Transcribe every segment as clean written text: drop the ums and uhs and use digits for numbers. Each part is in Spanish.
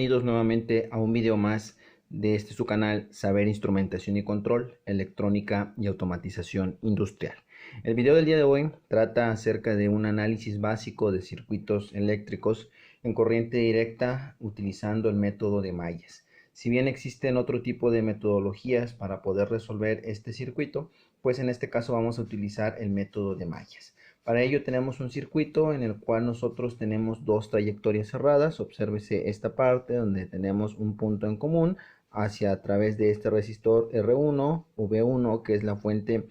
Bienvenidos nuevamente a un video más de su canal Saber Instrumentación y Control, Electrónica y Automatización Industrial. El video del día de hoy trata acerca de un análisis básico de circuitos eléctricos en corriente directa utilizando el método de mallas. Si bien existen otro tipo de metodologías para poder resolver este circuito, pues en este caso vamos a utilizar el método de mallas. Para ello tenemos un circuito en el cual nosotros tenemos dos trayectorias cerradas. Obsérvese esta parte donde tenemos un punto en común hacia a través de este resistor R1, V1, que es la fuente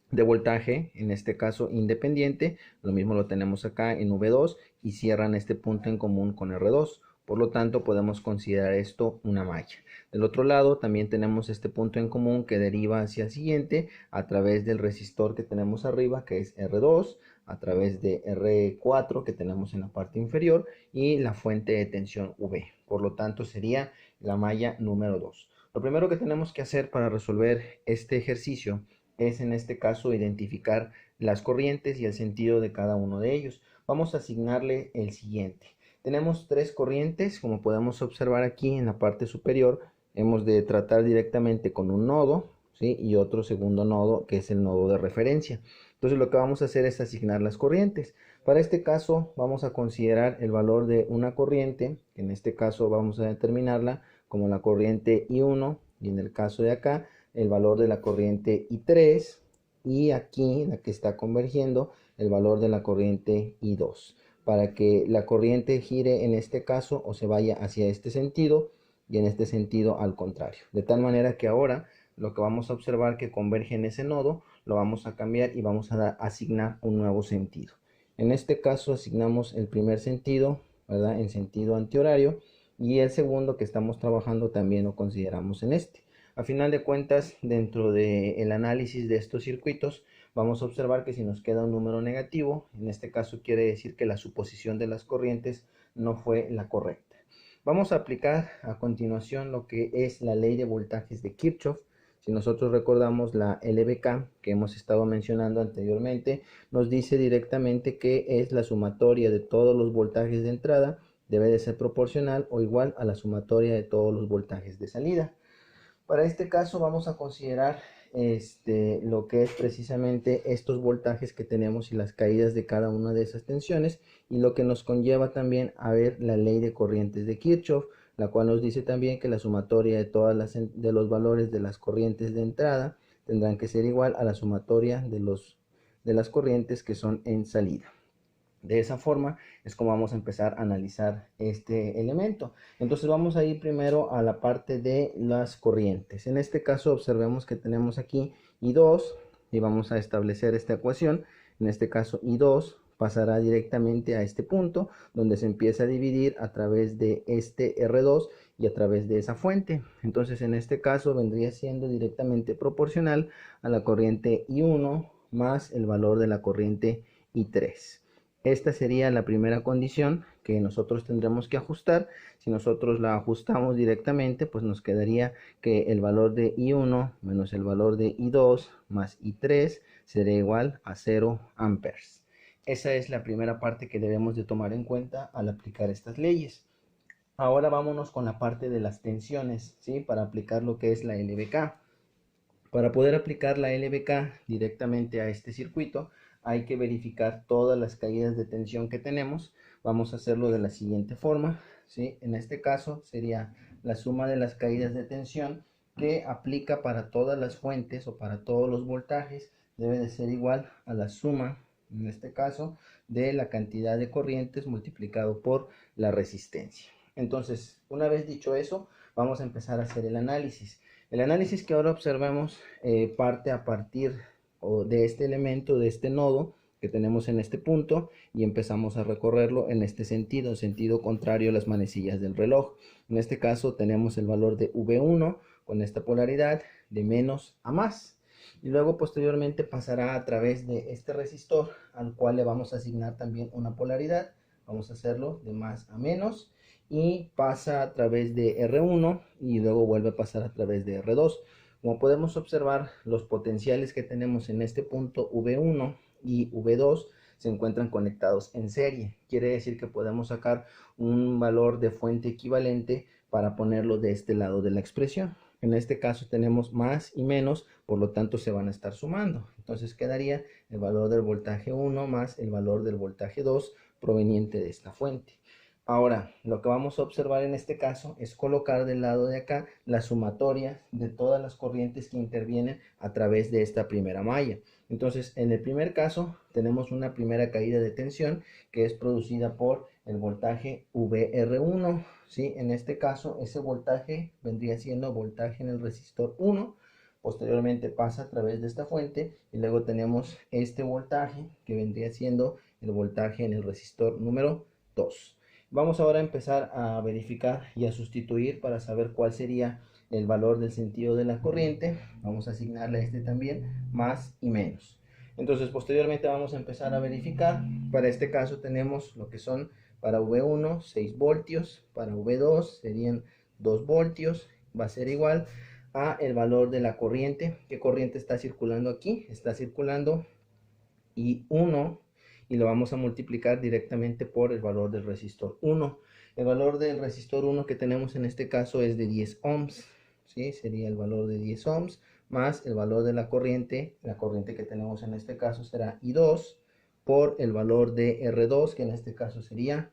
de voltaje, en este caso independiente. Lo mismo lo tenemos acá en V2 y cierran este punto en común con R2. Por lo tanto, podemos considerar esto una malla. Del otro lado también tenemos este punto en común que deriva hacia el siguiente a través del resistor que tenemos arriba, que es R2, a través de R4 que tenemos en la parte inferior y la fuente de tensión V. Por lo tanto, sería la malla número 2. Lo primero que tenemos que hacer para resolver este ejercicio es en este caso identificar las corrientes y el sentido de cada uno de ellos. Vamos a asignarle el siguiente. Tenemos tres corrientes, como podemos observar aquí en la parte superior. Hemos de tratar directamente con un nodo, ¿sí? Y otro segundo nodo que es el nodo de referencia. Entonces lo que vamos a hacer es asignar las corrientes. Para este caso vamos a considerar el valor de una corriente, que en este caso vamos a determinarla como la corriente I1, y en el caso de acá el valor de la corriente I3, y aquí la que está convergiendo el valor de la corriente I2, para que la corriente gire en este caso o se vaya hacia este sentido y en este sentido al contrario, de tal manera que ahora lo que vamos a observar que converge en ese nodo lo vamos a cambiar y vamos a asignar un nuevo sentido. En este caso asignamos el primer sentido, ¿verdad?, en sentido antihorario, y el segundo que estamos trabajando también lo consideramos en este. A final de cuentas, dentro del análisis de estos circuitos, vamos a observar que si nos queda un número negativo, en este caso quiere decir que la suposición de las corrientes no fue la correcta. Vamos a aplicar a continuación lo que es la ley de voltajes de Kirchhoff. Si nosotros recordamos la LVK que hemos estado mencionando anteriormente, nos dice directamente que es la sumatoria de todos los voltajes de entrada, debe de ser proporcional o igual a la sumatoria de todos los voltajes de salida. Para este caso vamos a considerar lo que es precisamente estos voltajes que tenemos y las caídas de cada una de esas tensiones, y lo que nos conlleva también a ver la ley de corrientes de Kirchhoff, la cual nos dice también que la sumatoria de todas los valores de las corrientes de entrada tendrán que ser igual a la sumatoria de las corrientes que son en salida. De esa forma es como vamos a empezar a analizar este elemento. Entonces vamos a ir primero a la parte de las corrientes. En este caso observemos que tenemos aquí I2 y vamos a establecer esta ecuación. En este caso I2 pasará directamente a este punto donde se empieza a dividir a través de este R2 y a través de esa fuente. Entonces en este caso vendría siendo directamente proporcional a la corriente I1 más el valor de la corriente I3. Esta sería la primera condición que nosotros tendremos que ajustar. Si nosotros la ajustamos directamente, pues nos quedaría que el valor de I1 menos el valor de I2 más I3 será igual a 0 amperes. Esa es la primera parte que debemos de tomar en cuenta al aplicar estas leyes. Ahora vámonos con la parte de las tensiones, ¿sí?, para aplicar lo que es la LVK. Para poder aplicar la LVK directamente a este circuito, hay que verificar todas las caídas de tensión que tenemos. Vamos a hacerlo de la siguiente forma, ¿sí? En este caso sería la suma de las caídas de tensión que aplica para todas las fuentes o para todos los voltajes. Debe de ser igual a la suma, en este caso, de la cantidad de corrientes multiplicado por la resistencia. Entonces, una vez dicho eso, vamos a empezar a hacer el análisis. El análisis que ahora observamos parte a partir de este elemento, de este nodo que tenemos en este punto, y empezamos a recorrerlo en este sentido contrario a las manecillas del reloj. En este caso tenemos el valor de V1 con esta polaridad de menos a más, y luego posteriormente pasará a través de este resistor al cual le vamos a asignar también una polaridad. Vamos a hacerlo de más a menos y pasa a través de R1 y luego vuelve a pasar a través de R2. Como podemos observar, los potenciales que tenemos en este punto V1 y V2 se encuentran conectados en serie. Quiere decir que podemos sacar un valor de fuente equivalente para ponerlo de este lado de la expresión. En este caso tenemos más y menos, por lo tanto se van a estar sumando. Entonces quedaría el valor del voltaje 1 más el valor del voltaje 2 proveniente de esta fuente. Ahora, lo que vamos a observar en este caso es colocar del lado de acá la sumatoria de todas las corrientes que intervienen a través de esta primera malla. Entonces, en el primer caso, tenemos una primera caída de tensión que es producida por el voltaje VR1, ¿sí? En este caso, ese voltaje vendría siendo voltaje en el resistor 1. Posteriormente pasa a través de esta fuente y luego tenemos este voltaje que vendría siendo el voltaje en el resistor número 2. Vamos ahora a empezar a verificar y a sustituir para saber cuál sería el valor del sentido de la corriente. Vamos a asignarle a este también más y menos. Entonces posteriormente vamos a empezar a verificar. Para este caso tenemos lo que son para V1 6 voltios, para V2 serían 2 voltios, va a ser igual a el valor de la corriente. ¿Qué corriente está circulando aquí? Está circulando I1 y lo vamos a multiplicar directamente por el valor del resistor 1. El valor del resistor 1 que tenemos en este caso es de 10 ohms, ¿sí? Sería el valor de 10 ohms más el valor de la corriente que tenemos en este caso será I2 por el valor de R2 que en este caso sería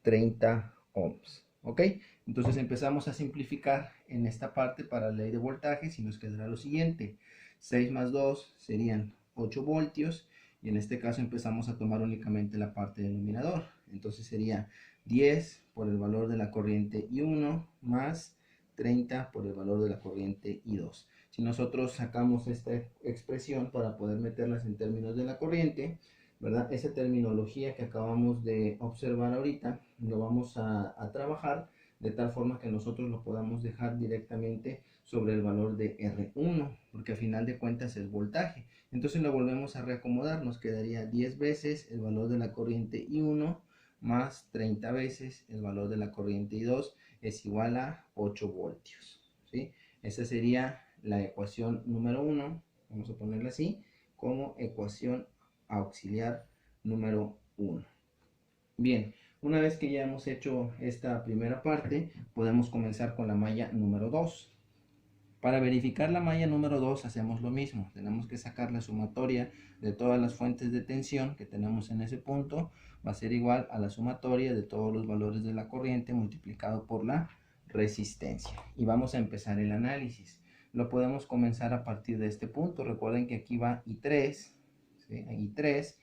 30 ohms. ¿Ok? Entonces empezamos a simplificar en esta parte para la ley de voltajes y nos quedará lo siguiente. 6 más 2 serían 8 voltios y en este caso empezamos a tomar únicamente la parte denominador. Entonces sería 10 por el valor de la corriente I1 más 30 por el valor de la corriente I2. Si nosotros sacamos esta expresión para poder meterlas en términos de la corriente, ¿verdad? Esa terminología que acabamos de observar ahorita lo vamos a trabajar de tal forma que nosotros lo podamos dejar directamente sobre el valor de R1, porque al final de cuentas es voltaje. Entonces lo volvemos a reacomodar, nos quedaría 10 veces el valor de la corriente I1 más 30 veces el valor de la corriente I2 es igual a 8 voltios, ¿sí? Esa sería la ecuación número 1, vamos a ponerla así, como ecuación auxiliar número 1. Bien, una vez que ya hemos hecho esta primera parte, podemos comenzar con la malla número 2. Para verificar la malla número 2 hacemos lo mismo. Tenemos que sacar la sumatoria de todas las fuentes de tensión que tenemos en ese punto. Va a ser igual a la sumatoria de todos los valores de la corriente multiplicado por la resistencia. Y vamos a empezar el análisis. Lo podemos comenzar a partir de este punto. Recuerden que aquí va I3, ¿sí? I3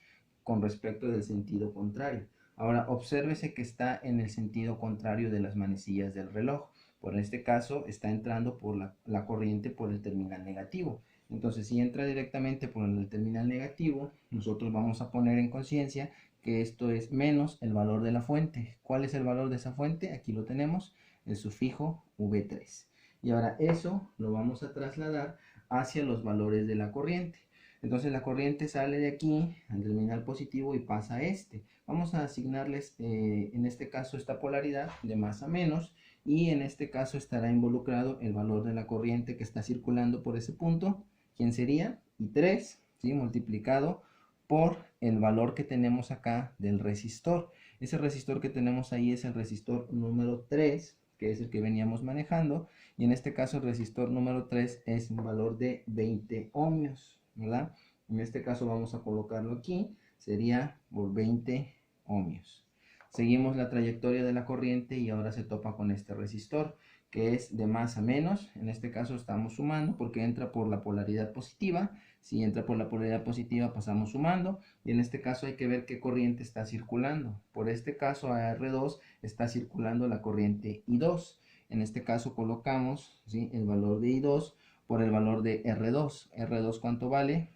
con respecto del sentido contrario. Ahora obsérvese que está en el sentido contrario de las manecillas del reloj. Por este caso está entrando por la corriente por el terminal negativo. Entonces si entra directamente por el terminal negativo, nosotros vamos a poner en conciencia que esto es menos el valor de la fuente. ¿Cuál es el valor de esa fuente? Aquí lo tenemos, el sufijo V3. Y ahora eso lo vamos a trasladar hacia los valores de la corriente. Entonces la corriente sale de aquí al terminal positivo y pasa a este. Vamos a asignarles en este caso esta polaridad de más a menos y en este caso estará involucrado el valor de la corriente que está circulando por ese punto. ¿Quién sería? I3, ¿sí? Multiplicado por el valor que tenemos acá del resistor. Ese resistor que tenemos ahí es el resistor número 3, que es el que veníamos manejando. Y en este caso el resistor número 3 es un valor de 20 ohmios, ¿verdad? En este caso vamos a colocarlo aquí, sería por 20 ohmios. Seguimos la trayectoria de la corriente y ahora se topa con este resistor que es de más a menos. En este caso estamos sumando porque entra por la polaridad positiva. Si entra por la polaridad positiva pasamos sumando y en este caso hay que ver qué corriente está circulando. Por este caso a R2 está circulando la corriente I2. En este caso colocamos, ¿sí?, el valor de I2 por el valor de R2. ¿R2 cuánto vale?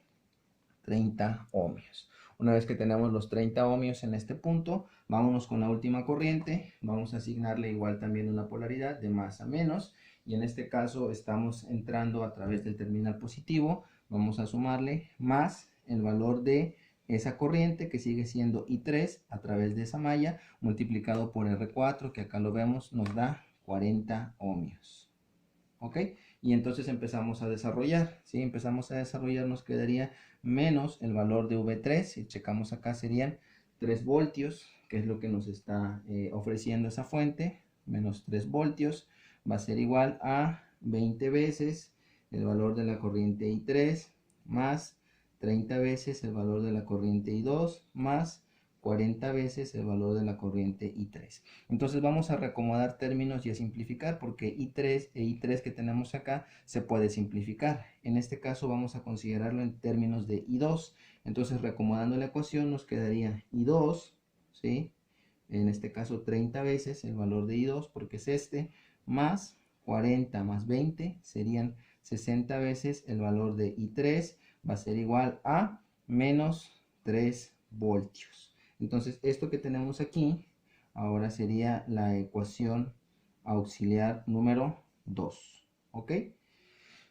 30 ohmios. Una vez que tenemos los 30 ohmios en este punto, vámonos con la última corriente. Vamos a asignarle igual también una polaridad de más a menos. Y en este caso estamos entrando a través del terminal positivo. Vamos a sumarle más el valor de esa corriente que sigue siendo I3 a través de esa malla multiplicado por R4 que acá lo vemos nos da 40 ohmios. ¿Ok? y entonces empezamos a desarrollar, ¿sí? Empezamos a desarrollar, nos quedaría menos el valor de V3, si checamos acá serían 3 voltios, que es lo que nos está ofreciendo esa fuente, menos 3 voltios, va a ser igual a 20 veces el valor de la corriente I3 más 30 veces el valor de la corriente I2 más 40 veces el valor de la corriente I3. Entonces vamos a reacomodar términos y a simplificar, porque I3 e I3 que tenemos acá se puede simplificar. En este caso vamos a considerarlo en términos de I2. Entonces reacomodando la ecuación nos quedaría I2, ¿sí? En este caso 30 veces el valor de I2 porque es este, más 40 más 20 serían 60 veces el valor de I3, va a ser igual a menos 3 voltios. Entonces esto que tenemos aquí ahora sería la ecuación auxiliar número 2, ¿ok?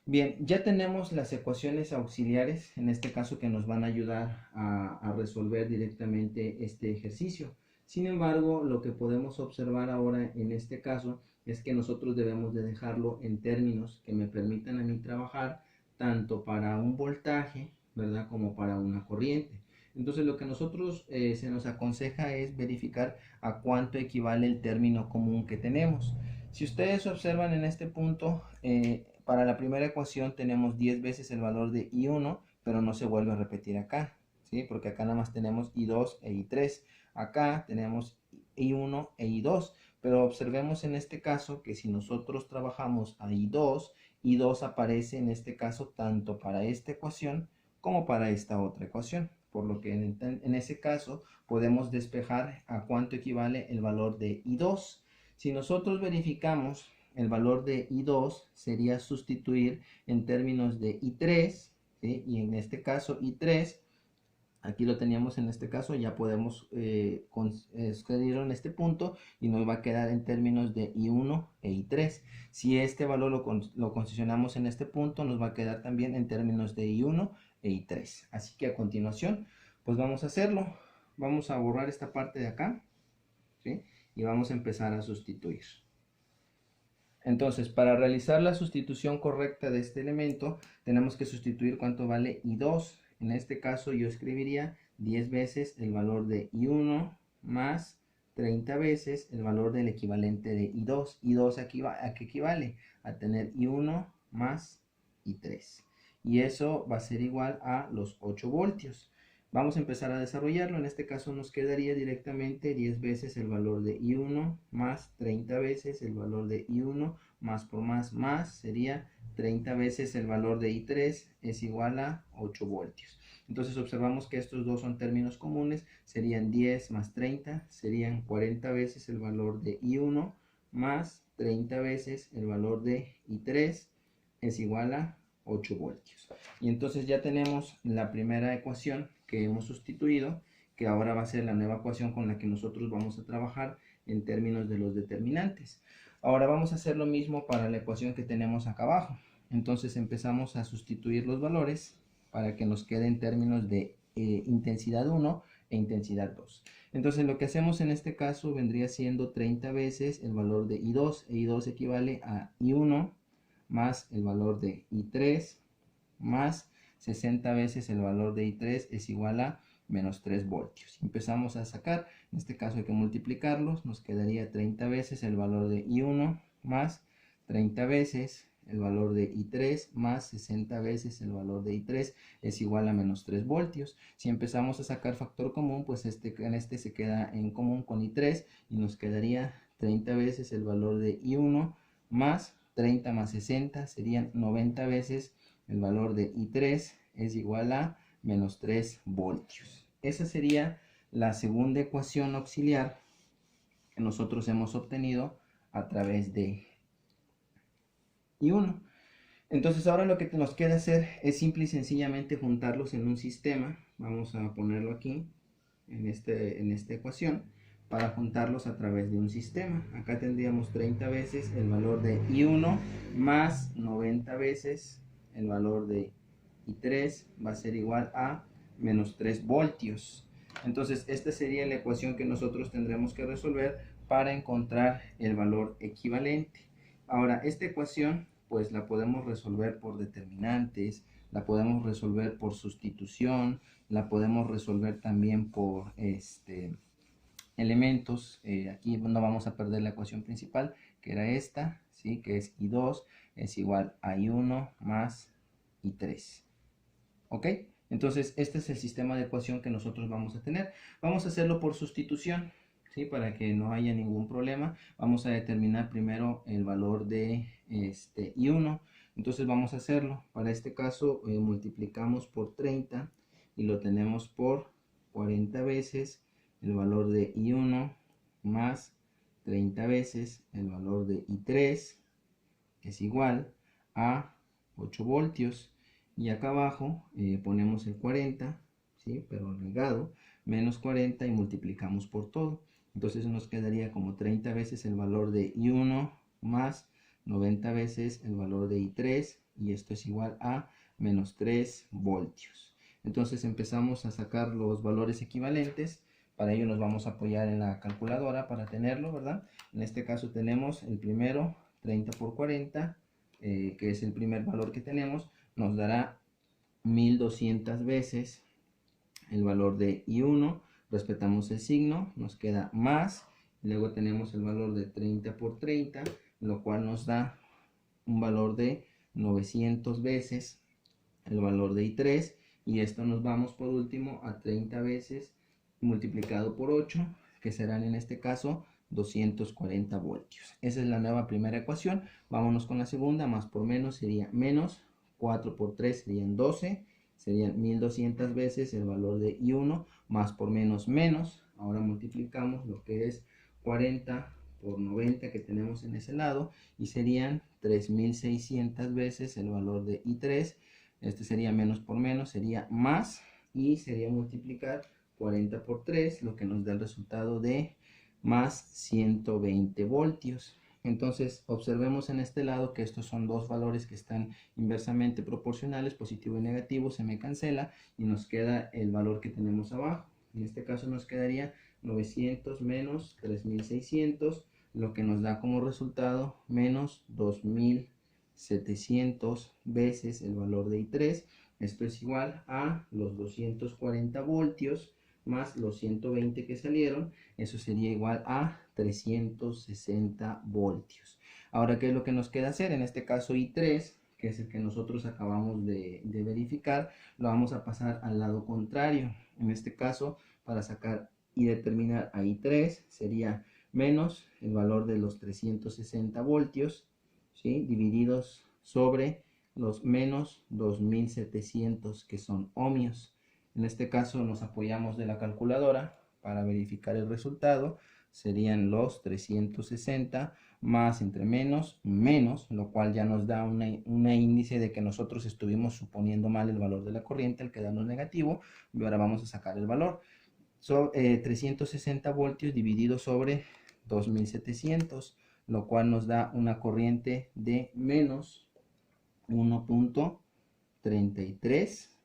Bien, ya tenemos las ecuaciones auxiliares, en este caso que nos van a ayudar a resolver directamente este ejercicio. Sin embargo, lo que podemos observar ahora en este caso es que nosotros debemos de dejarlo en términos que me permitan a mí trabajar tanto para un voltaje, ¿verdad? Como para una corriente. Entonces lo que nosotros se nos aconseja es verificar a cuánto equivale el término común que tenemos. Si ustedes observan en este punto, para la primera ecuación tenemos 10 veces el valor de I1, pero no se vuelve a repetir acá, ¿sí? Porque acá nada más tenemos I2 e I3. Acá tenemos I1 e I2, pero observemos en este caso que si nosotros trabajamos a I2, I2 aparece en este caso tanto para esta ecuación como para esta otra ecuación. Por lo que en ese caso podemos despejar a cuánto equivale el valor de I2. Si nosotros verificamos el valor de I2, sería sustituir en términos de I3, ¿sí? Y en este caso I3, aquí lo teníamos en este caso, ya podemos escribirlo en este punto y nos va a quedar en términos de I1 e I3. Si este valor lo concesionamos en este punto, nos va a quedar también en términos de I1 e I3. Así que a continuación, pues vamos a hacerlo. Vamos a borrar esta parte de acá, ¿sí? Y vamos a empezar a sustituir. Entonces, para realizar la sustitución correcta de este elemento, tenemos que sustituir cuánto vale I2. En este caso yo escribiría 10 veces el valor de I1 más 30 veces el valor del equivalente de I2. ¿I2 a qué equivale? A tener I1 más I3. Y eso va a ser igual a los 8 voltios. Vamos a empezar a desarrollarlo. En este caso nos quedaría directamente 10 veces el valor de I1 más 30 veces el valor de I1 más por más sería 30 veces el valor de I3 es igual a 8 voltios. Entonces observamos que estos dos son términos comunes, serían 10 más 30, serían 40 veces el valor de I1 más 30 veces el valor de I3 es igual a 8 voltios. Y entonces ya tenemos la primera ecuación que hemos sustituido, que ahora va a ser la nueva ecuación con la que nosotros vamos a trabajar en términos de los determinantes. Ahora vamos a hacer lo mismo para la ecuación que tenemos acá abajo. Entonces empezamos a sustituir los valores para que nos quede en términos de intensidad 1 e intensidad 2. Entonces lo que hacemos en este caso vendría siendo 30 veces el valor de I2, e I2 equivale a I1 más el valor de I3 más 60 veces el valor de I3 es igual a menos 3 voltios. Empezamos a sacar, en este caso hay que multiplicarlos, nos quedaría 30 veces el valor de I1 más 30 veces el valor de I3 más 60 veces el valor de I3 es igual a menos 3 voltios. Si empezamos a sacar factor común, pues en este se queda en común con I3 y nos quedaría 30 veces el valor de I1 más 30 más 60 serían 90 veces el valor de I3 es igual a menos 3 voltios. Esa sería la segunda ecuación auxiliar que nosotros hemos obtenido a través de I1. Entonces ahora lo que nos queda hacer es simple y sencillamente juntarlos en un sistema. Vamos a ponerlo aquí en esta ecuación para juntarlos a través de un sistema. Acá tendríamos 30 veces el valor de I1 más 90 veces el valor de I3 va a ser igual a menos 3 voltios. Entonces esta sería la ecuación que nosotros tendremos que resolver para encontrar el valor equivalente. Ahora esta ecuación pues la podemos resolver por determinantes, la podemos resolver por sustitución, la podemos resolver también por elementos. Aquí no vamos a perder la ecuación principal, que era esta, ¿sí? Que es I2 es igual a I1 más I3. ¿Ok? Entonces, este es el sistema de ecuación que nosotros vamos a tener. Vamos a hacerlo por sustitución, ¿sí? Para que no haya ningún problema. Vamos a determinar primero el valor de I1. Entonces, vamos a hacerlo. Para este caso, multiplicamos por 30 y lo tenemos por 40 veces el valor de I1 más 30 veces el valor de I3 es igual a 8 voltios. Y acá abajo ponemos el 40, ¿sí? Pero negado, menos 40 y multiplicamos por todo. Entonces nos quedaría como 30 veces el valor de I1 más 90 veces el valor de I3, y esto es igual a menos 3 voltios. Entonces empezamos a sacar los valores equivalentes. Para ello nos vamos a apoyar en la calculadora para tenerlo, ¿verdad? En este caso tenemos el primero, 30 por 40, que es el primer valor que tenemos, nos dará 1200 veces el valor de I1, respetamos el signo, nos queda más, luego tenemos el valor de 30 por 30, lo cual nos da un valor de 900 veces el valor de I3, y esto nos vamos por último a 30 veces multiplicado por 8, que serán en este caso 240 voltios. Esa es la nueva primera ecuación. Vámonos con la segunda. Más por menos sería menos, 4 por 3 serían 12, serían 1200 veces el valor de I1, más por menos menos. Ahora multiplicamos lo que es 40 por 90 que tenemos en ese lado, y serían 3600 veces el valor de I3. Este sería menos por menos, sería más, y sería multiplicar 40 por 3, lo que nos da el resultado de más 120 voltios. Entonces observemos en este lado que estos son dos valores que están inversamente proporcionales, positivo y negativo, se me cancela y nos queda el valor que tenemos abajo. En este caso nos quedaría 900 menos 3600, lo que nos da como resultado menos 2700 veces el valor de I3. Esto es igual a los 240 voltios más los 120 que salieron. Eso sería igual a 360 voltios. Ahora, ¿qué es lo que nos queda hacer? En este caso I3, que es el que nosotros acabamos de verificar, lo vamos a pasar al lado contrario. En este caso, para sacar y determinar a I3, sería menos el valor de los 360 voltios, ¿sí? Divididos sobre los menos 2700, que son ohmios. En este caso nos apoyamos de la calculadora para verificar el resultado. Serían los 360 más entre menos, menos, lo cual ya nos da una índice de que nosotros estuvimos suponiendo mal el valor de la corriente al quedarnos negativo. Y ahora vamos a sacar el valor. 360 voltios dividido sobre 2700, lo cual nos da una corriente de menos 1.333,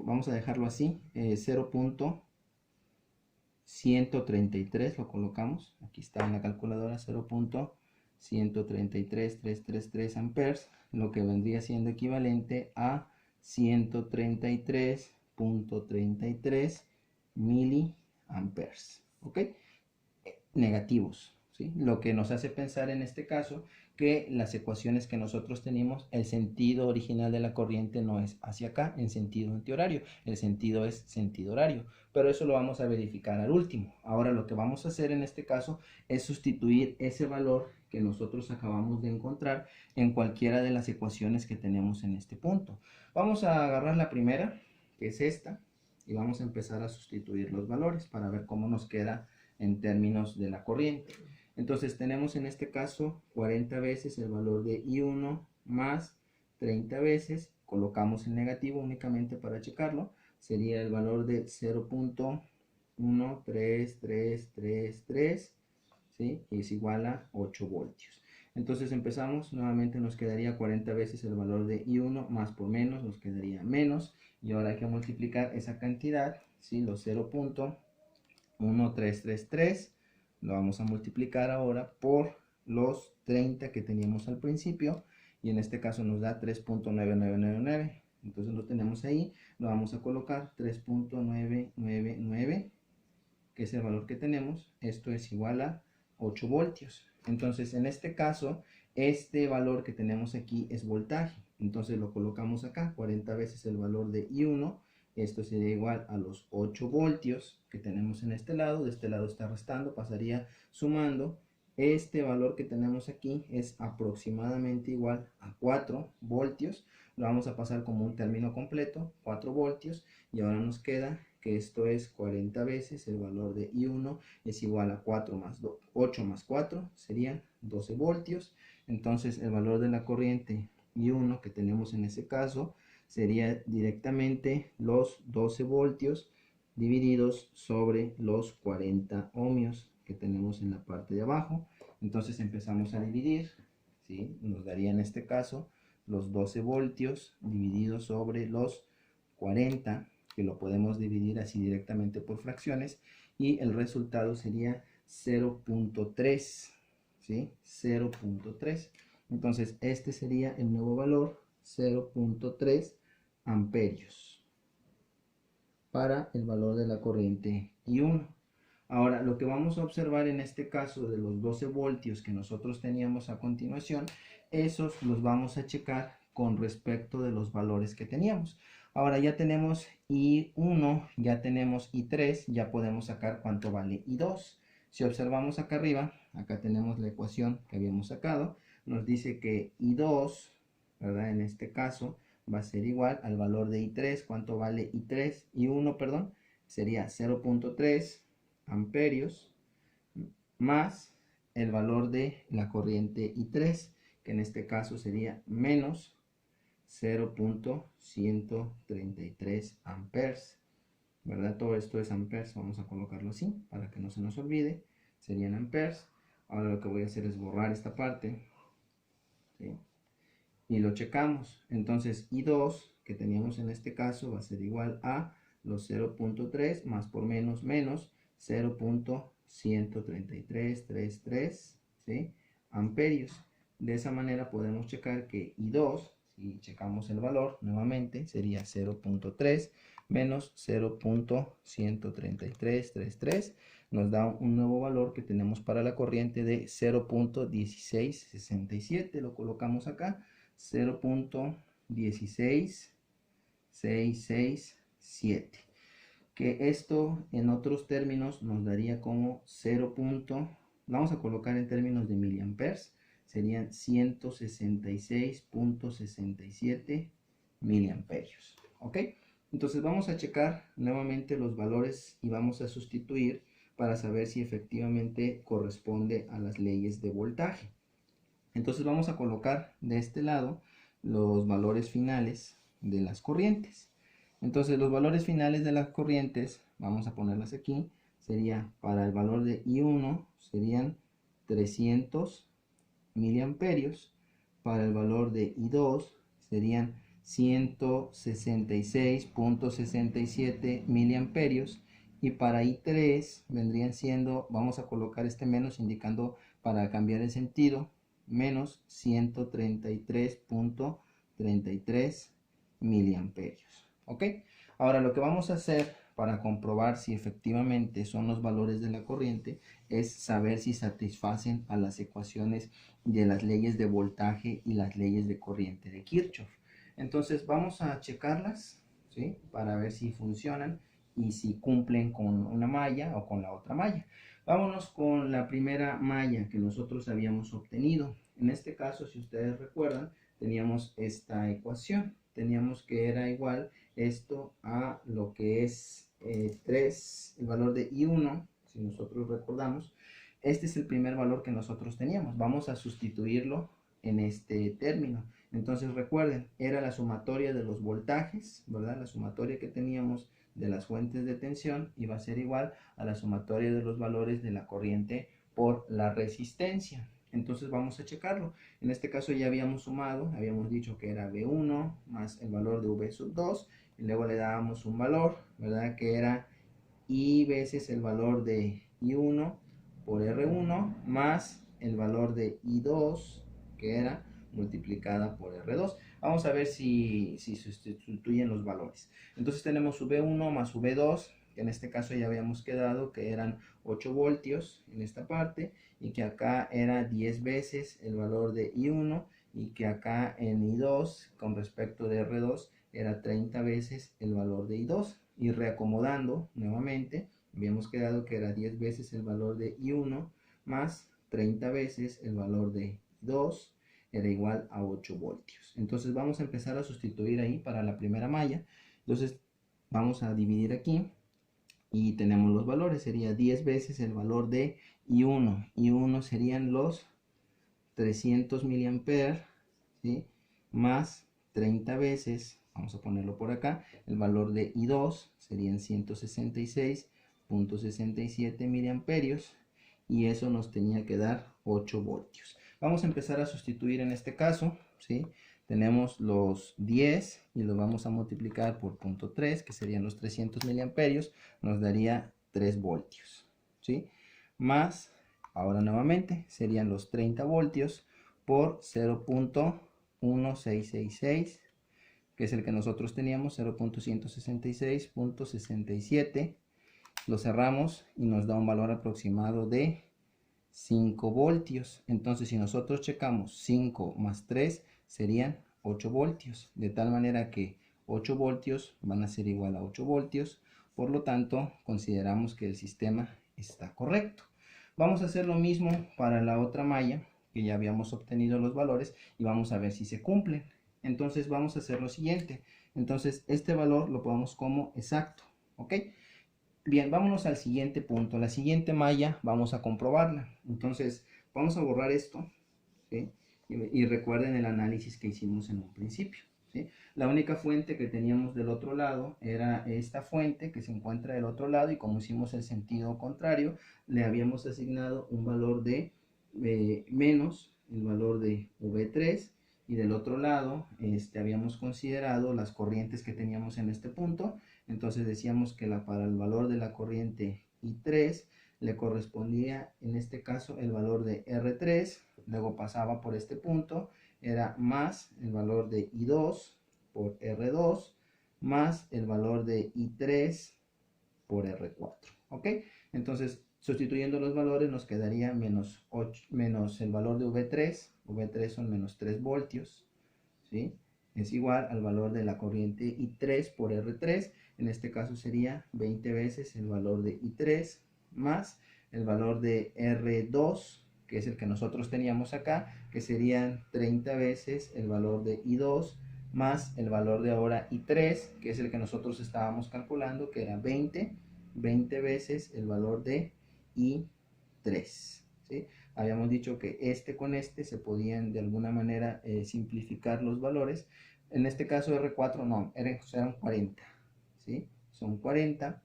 vamos a dejarlo así, 0.133 lo colocamos, aquí está en la calculadora, 0.133333 amperes, lo que vendría siendo equivalente a 133.33 miliamperes, ¿ok? Negativos, ¿sí? Lo que nos hace pensar en este caso que las ecuaciones que nosotros tenemos, el sentido original de la corriente no es hacia acá en sentido antihorario, el sentido es sentido horario, pero eso lo vamos a verificar al último. Ahora lo que vamos a hacer en este caso es sustituir ese valor que nosotros acabamos de encontrar en cualquiera de las ecuaciones que tenemos en este punto. Vamos a agarrar la primera, que es esta, y vamos a empezar a sustituir los valores para ver cómo nos queda en términos de la corriente. Entonces tenemos en este caso 40 veces el valor de I1 más 30 veces, colocamos el negativo únicamente para checarlo, sería el valor de 0.13333, ¿sí? Y es igual a 8 voltios. Entonces empezamos, nuevamente nos quedaría 40 veces el valor de I1, más por menos nos quedaría menos, y ahora hay que multiplicar esa cantidad, ¿sí? Los 0.1333 lo vamos a multiplicar ahora por los 30 que teníamos al principio, y en este caso nos da 3.9999. Entonces lo tenemos ahí, lo vamos a colocar 3.999, que es el valor que tenemos. Esto es igual a 8 voltios. Entonces en este caso, este valor que tenemos aquí es voltaje. Entonces lo colocamos acá, 40 veces el valor de I1. Esto sería igual a los 8 voltios que tenemos en este lado. De este lado está restando, pasaría sumando. Este valor que tenemos aquí es aproximadamente igual a 4 voltios. Lo vamos a pasar como un término completo, 4 voltios. Y ahora nos queda que esto es 40 veces el valor de I1 es igual a 4 más 8 más 4, serían 12 voltios. Entonces el valor de la corriente I1 que tenemos en ese caso sería directamente los 12 voltios divididos sobre los 40 ohmios que tenemos en la parte de abajo. Entonces empezamos a dividir, ¿sí? Nos daría en este caso los 12 voltios divididos sobre los 40, que lo podemos dividir así directamente por fracciones, y el resultado sería 0.3, ¿sí? 0.3. Entonces este sería el nuevo valor, 0.3 amperios para el valor de la corriente I1. Ahora, lo que vamos a observar en este caso de los 12 voltios que nosotros teníamos a continuación, esos los vamos a checar con respecto de los valores que teníamos. Ahora ya tenemos I1, ya tenemos I3, ya podemos sacar cuánto vale I2. Si observamos acá arriba, acá tenemos la ecuación que habíamos sacado. Nos dice que I2, ¿verdad? En este caso va a ser igual al valor de I3. ¿Cuánto vale I1, perdón? Sería 0.3 amperios más el valor de la corriente I3, que en este caso sería menos 0.133 amperes, ¿verdad? Todo esto es amperes, vamos a colocarlo así para que no se nos olvide, serían amperes. Ahora lo que voy a hacer es borrar esta parte, ¿sí? Y lo checamos. Entonces I2 que teníamos en este caso va a ser igual a los 0.3 más por menos 0.13333, ¿sí? amperios. De esa manera podemos checar que I2, si checamos el valor nuevamente, sería 0.3 menos 0.13333, nos da un nuevo valor que tenemos para la corriente de 0.1667. Lo colocamos acá, 0.16667, que esto en otros términos nos daría como 0. Vamos a colocar en términos de miliamperes, serían 166.67 miliamperios. ¿Ok? Entonces vamos a checar nuevamente los valores y vamos a sustituir para saber si efectivamente corresponde a las leyes de voltaje. Entonces vamos a colocar de este lado los valores finales de las corrientes. Entonces los valores finales de las corrientes, vamos a ponerlas aquí, sería para el valor de I1 serían 300 miliamperios, para el valor de I2 serían 166.67 miliamperios, y para I3 vendrían siendo, vamos a colocar este menos indicando para cambiar el sentido, menos 133.33 miliamperios. ¿Ok? Ahora lo que vamos a hacer para comprobar si efectivamente son los valores de la corriente es saber si satisfacen a las ecuaciones de las leyes de voltaje y las leyes de corriente de Kirchhoff. Entonces vamos a checarlas, ¿sí? Para ver si funcionan y si cumplen con una malla o con la otra malla. Vámonos con la primera malla que nosotros habíamos obtenido. En este caso, si ustedes recuerdan, teníamos esta ecuación. Teníamos que era igual esto a lo que es 3, el valor de I1, si nosotros recordamos. Este es el primer valor que nosotros teníamos. Vamos a sustituirlo en este término. Entonces recuerden, era la sumatoria de los voltajes, ¿verdad? La sumatoria que teníamos de las fuentes de tensión iba a ser igual a la sumatoria de los valores de la corriente por la resistencia. Entonces vamos a checarlo. En este caso ya habíamos sumado, habíamos dicho que era V1 más el valor de V sub 2, y luego le dábamos un valor, ¿verdad? Que era I veces el valor de I1 por R1 más el valor de I2, que era multiplicada por R2. Vamos a ver si sustituyen los valores. Entonces tenemos V1 más V2, que en este caso ya habíamos quedado que eran 8 voltios en esta parte, y que acá era 10 veces el valor de I1, y que acá en I2, con respecto de R2, era 30 veces el valor de I2. Y reacomodando nuevamente, habíamos quedado que era 10 veces el valor de I1 más 30 veces el valor de I2 era igual a 8 voltios. Entonces vamos a empezar a sustituir ahí para la primera malla. Entonces vamos a dividir aquí y tenemos los valores. Sería 10 veces el valor de I1. I1 serían los 300 miliamperes, ¿sí? Más 30 veces, vamos a ponerlo por acá, el valor de I2 serían 166.67 miliamperios, y eso nos tenía que dar 8 voltios. Vamos a empezar a sustituir en este caso, ¿sí? Tenemos los 10 y los vamos a multiplicar por 0.3, que serían los 300 miliamperios, nos daría 3 voltios, ¿sí? Más, ahora nuevamente, serían los 30 voltios por 0.1666, que es el que nosotros teníamos, 0.166.67. Lo cerramos y nos da un valor aproximado de 5 voltios. Entonces, si nosotros checamos 5 más 3, serían 8 voltios. De tal manera que 8 voltios van a ser igual a 8 voltios. Por lo tanto, consideramos que el sistema está correcto. Vamos a hacer lo mismo para la otra malla, que ya habíamos obtenido los valores, y vamos a ver si se cumplen. Entonces, vamos a hacer lo siguiente. Entonces, este valor lo ponemos como exacto, ¿ok? Bien, vámonos al siguiente punto. La siguiente malla vamos a comprobarla. Entonces, vamos a borrar esto, ¿sí? Y recuerden el análisis que hicimos en un principio, ¿sí? La única fuente que teníamos del otro lado era esta fuente que se encuentra del otro lado, y como hicimos el sentido contrario, le habíamos asignado un valor de menos el valor de V3, y del otro lado habíamos considerado las corrientes que teníamos en este punto. Entonces decíamos que para el valor de la corriente I3 le correspondía en este caso el valor de R3, luego pasaba por este punto, era más el valor de I2 por R2 más el valor de I3 por R4, ¿ok? Entonces, sustituyendo los valores nos quedaría menos el valor de V3 son menos 3 voltios, ¿sí? Es igual al valor de la corriente I3 por R3, en este caso sería 20 veces el valor de I3 más el valor de R2, que es el que nosotros teníamos acá, que serían 30 veces el valor de I2 más el valor de ahora I3, que es el que nosotros estábamos calculando, que era 20 veces el valor de I3, ¿sí? Habíamos dicho que este con este se podían de alguna manera simplificar los valores. En este caso R4 no, eran 40, ¿sí? Son 40.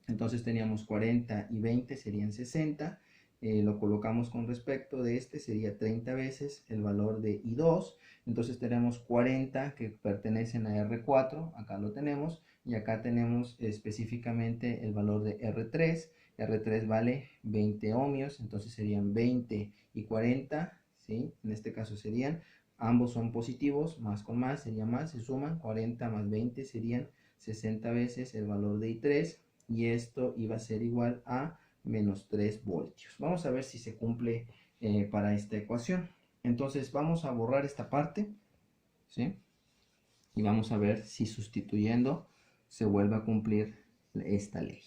Entonces teníamos 40 y 20 serían 60. Lo colocamos con respecto de este, sería 30 veces el valor de I2. Entonces tenemos 40 que pertenecen a R4, acá lo tenemos, y acá tenemos específicamente el valor de R3. R3 vale 20 ohmios, entonces serían 20 y 40, ¿sí? En este caso serían, ambos son positivos, más con más sería más, se suman, 40 más 20 serían 60 veces el valor de I3, y esto iba a ser igual a menos 3 voltios. Vamos a ver si se cumple para esta ecuación. Entonces vamos a borrar esta parte, ¿sí? Y vamos a ver si sustituyendo se vuelve a cumplir esta ley.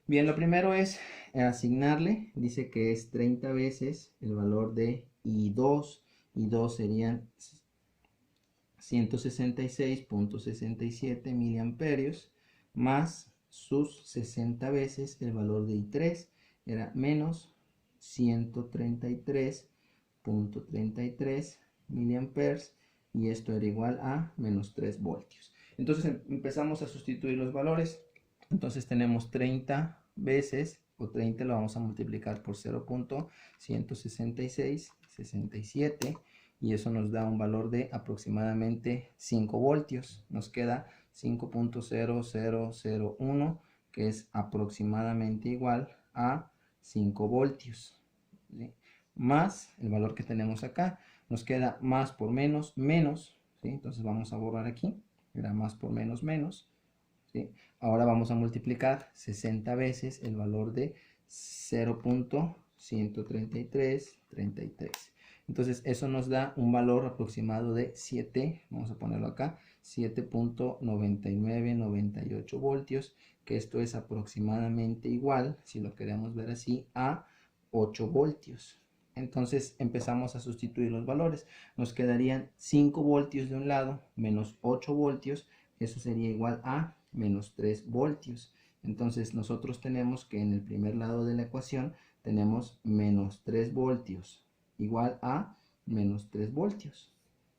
Bien, lo primero es asignarle, dice que es 30 veces el valor de I2. I2 serían 166.67 miliamperios más sus 60 veces el valor de I3, era menos 133.33 miliamperes, y esto era igual a menos 3 voltios. Entonces empezamos a sustituir los valores. Entonces tenemos 30 veces, o 30 lo vamos a multiplicar por 0.16667, y eso nos da un valor de aproximadamente 5 voltios. Nos queda 5.0001, que es aproximadamente igual a 5 voltios, ¿sí? más el valor que tenemos acá. Nos queda más por menos, menos, ¿sí? Entonces vamos a borrar aquí, era más por menos, menos, ¿sí? Ahora vamos a multiplicar 60 veces el valor de 0.13333. Entonces eso nos da un valor aproximado de 7, vamos a ponerlo acá, 7.9998 voltios, que esto es aproximadamente igual, si lo queremos ver así, a 8 voltios. Entonces empezamos a sustituir los valores. Nos quedarían 5 voltios de un lado menos 8 voltios. Eso sería igual a menos 3 voltios. Entonces nosotros tenemos que en el primer lado de la ecuación tenemos menos 3 voltios igual a menos 3 voltios.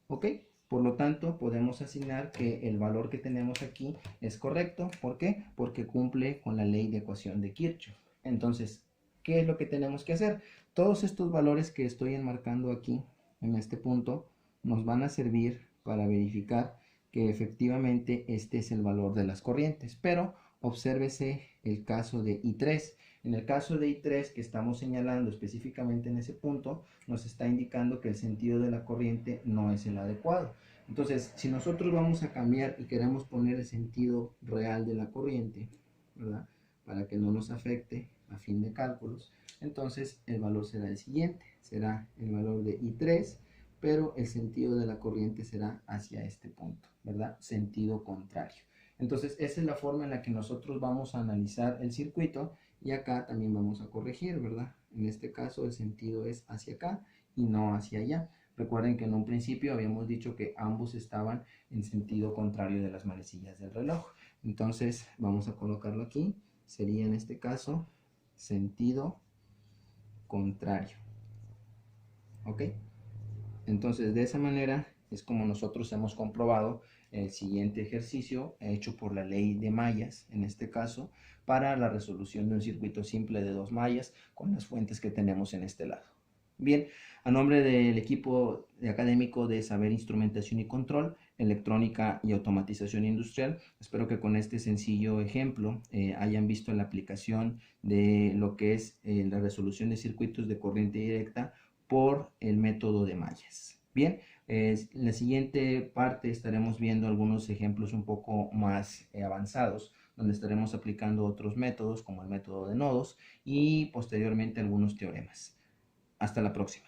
¿Ok? Por lo tanto, podemos asignar que el valor que tenemos aquí es correcto. ¿Por qué? Porque cumple con la ley de ecuación de Kirchhoff. Entonces, ¿qué es lo que tenemos que hacer? Todos estos valores que estoy enmarcando aquí, en este punto, nos van a servir para verificar que efectivamente este es el valor de las corrientes. Pero obsérvese el caso de I3. En el caso de I3 que estamos señalando específicamente en ese punto, nos está indicando que el sentido de la corriente no es el adecuado. Entonces, si nosotros vamos a cambiar y queremos poner el sentido real de la corriente, ¿verdad? Para que no nos afecte a fin de cálculos, entonces el valor será el siguiente, será el valor de I3, pero el sentido de la corriente será hacia este punto, ¿verdad? Sentido contrario. Entonces, esa es la forma en la que nosotros vamos a analizar el circuito y acá también vamos a corregir, ¿verdad? En este caso el sentido es hacia acá y no hacia allá. Recuerden que en un principio habíamos dicho que ambos estaban en sentido contrario de las manecillas del reloj. Entonces vamos a colocarlo aquí. Sería en este caso sentido contrario. ¿Ok? Entonces de esa manera es como nosotros hemos comprobado el siguiente ejercicio hecho por la ley de mallas, en este caso, para la resolución de un circuito simple de 2 mallas con las fuentes que tenemos en este lado. Bien, a nombre del equipo académico de Saber Instrumentación y Control, Electrónica y Automatización Industrial, espero que con este sencillo ejemplo hayan visto la aplicación de lo que es la resolución de circuitos de corriente directa por el método de mallas. Bien, en la siguiente parte estaremos viendo algunos ejemplos un poco más avanzados, donde estaremos aplicando otros métodos como el método de nodos y posteriormente algunos teoremas. Hasta la próxima.